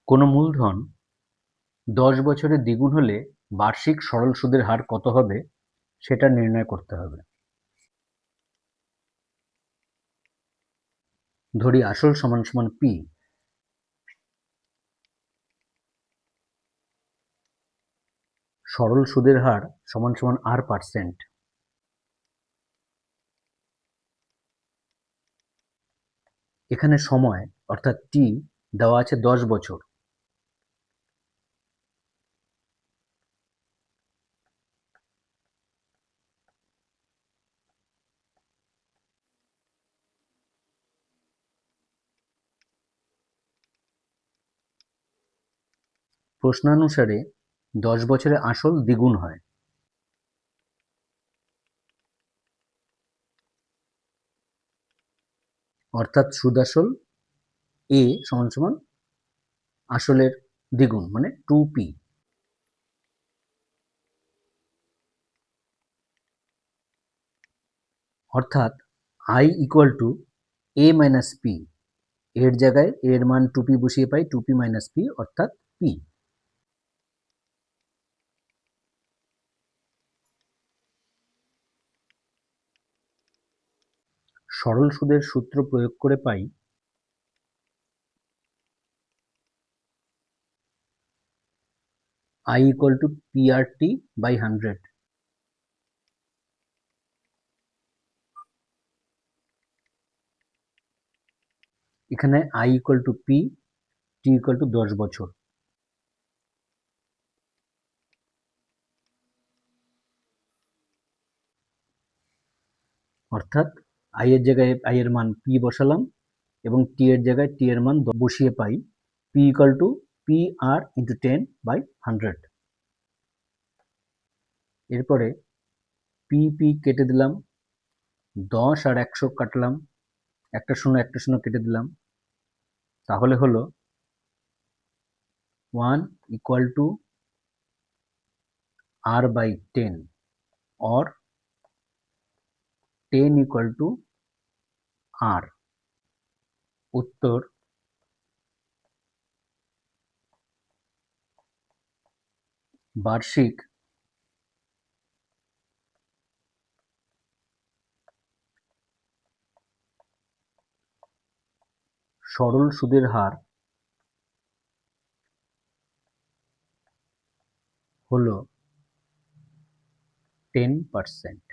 কোনো মূলধন 10 বছরে দ্বিগুণ হলে বার্ষিক সরল সুদের হার কত হবে সেটা নির্ণয় করতে হবে। ধরি আসল সমান সমান পি, সরল সুদের হার সমান সমান R%। এখানে সময় অর্থাৎ টি দেওয়া আছে 10 বছর। প্রশ্নানুসারে 10 বছরে আসল দ্বিগুণ হয়। অর্থাৎ সুদ আসল এ সমান সমান আসলের দ্বিগুণ মানে 2p। অর্থাৎ i equal to a minus p, এর জায়গায় a এর মান 2p বসিয়ে পাই 2p মাইনাস p অর্থাৎ p। সরল সুদের সূত্র প্রয়োগ করে পাই i equal to PRT by 100। এখানে i equal to p, t equal to 10 বছর। অর্থাৎ i এর জায়গায় i এর মান p বসালাম এবং t এর জায়গায় t এর মান বসিয়ে পাই p equal to PR into 10 by 100। এরপরে p কেটে দিলাম, 10 আর 100 কাটলাম, একটা শূন্য কেটে দিলাম, তাহলে হলো 1 equal to R by 10 or 10 equal to R। উত্তর বার্ষিক সরল সুদের হার হলো 10%।